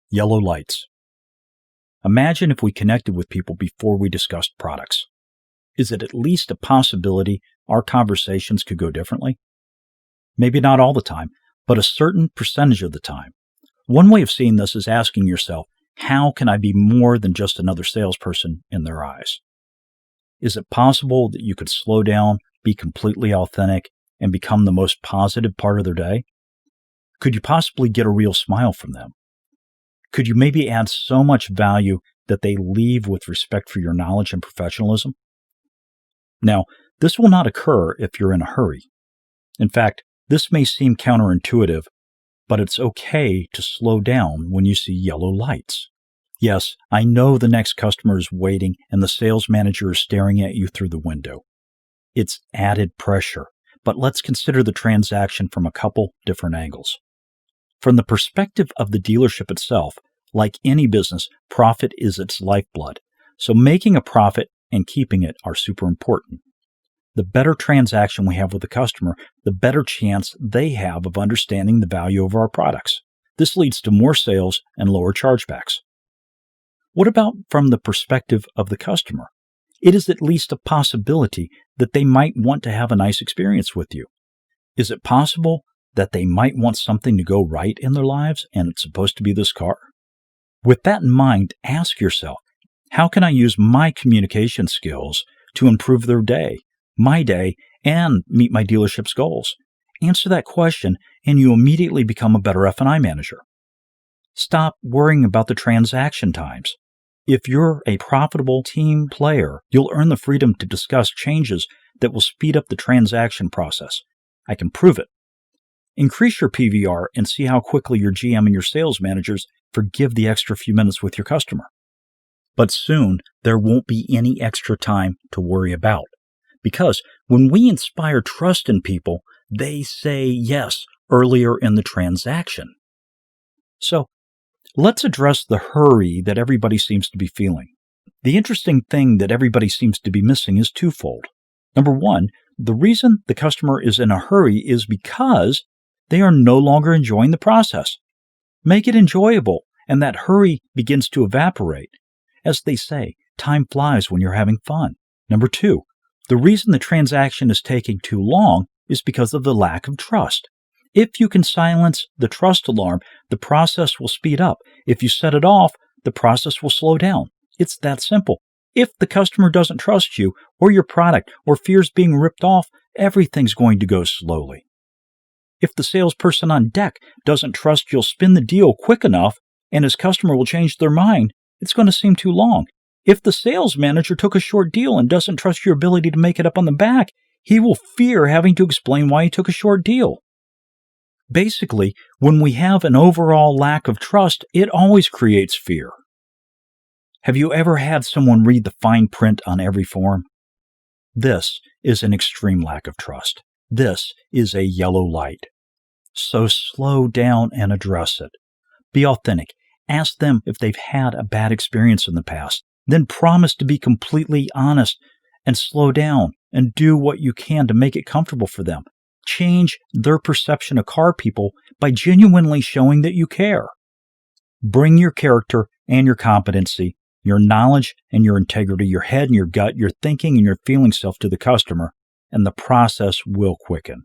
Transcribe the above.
Yellow lights. Imagine if we connected with people before we discussed products. Is it at least a possibility our conversations could go differently? Maybe not all the time, but a certain percentage of the time. One way of seeing this is asking yourself, how can I be more than just another salesperson in their eyes? Is it possible that you could slow down, be completely authentic, and become the most positive part of their day? Could you possibly get a real smile from them? Could you maybe add so much value that they leave with respect for your knowledge and professionalism? Now, this will not occur if you're in a hurry. In fact, this may seem counterintuitive, but it's okay to slow down when you see yellow lights. Yes, I know the next customer is waiting and the sales manager is staring at you through the window. It's added pressure, but let's consider the transaction from a couple different angles. From the perspective of the dealership itself, like any business, profit is its lifeblood. So making a profit and keeping it are super important. The better transaction we have with the customer, the better chance they have of understanding the value of our products. This leads to more sales and lower chargebacks. What about from the perspective of the customer? It is at least a possibility that they might want to have a nice experience with you. Is it possible that they might want something to go right in their lives and it's supposed to be this car? With that in mind, ask yourself, how can I use my communication skills to improve their day, my day, and meet my dealership's goals? Answer that question and you immediately become a better F&I manager. Stop worrying about the transaction times. If you're a profitable team player, you'll earn the freedom to discuss changes that will speed up the transaction process. I can prove it. Increase your PVR and see how quickly your GM and your sales managers forgive the extra few minutes with your customer. But soon, there won't be any extra time to worry about. Because when we inspire trust in people, they say yes earlier in the transaction. So, let's address the hurry that everybody seems to be feeling. The interesting thing that everybody seems to be missing is twofold. Number one, the reason the customer is in a hurry is because they are no longer enjoying the process. Make it enjoyable, and that hurry begins to evaporate. As they say, time flies when you're having fun. Number two, the reason the transaction is taking too long is because of the lack of trust. If you can silence the trust alarm, the process will speed up. If you set it off, the process will slow down. It's that simple. If the customer doesn't trust you or your product or fears being ripped off, everything's going to go slowly. If the salesperson on deck doesn't trust you'll spin the deal quick enough and his customer will change their mind, it's going to seem too long. If the sales manager took a short deal and doesn't trust your ability to make it up on the back, he will fear having to explain why he took a short deal. Basically, when we have an overall lack of trust, it always creates fear. Have you ever had someone read the fine print on every form? This is an extreme lack of trust. This is a yellow light. So slow down and address it. Be authentic. Ask them if they've had a bad experience in the past. Then promise to be completely honest and slow down and do what you can to make it comfortable for them. Change their perception of car people by genuinely showing that you care. Bring your character and your competency, your knowledge and your integrity, your head and your gut, your thinking and your feeling self to the customer, and the process will quicken.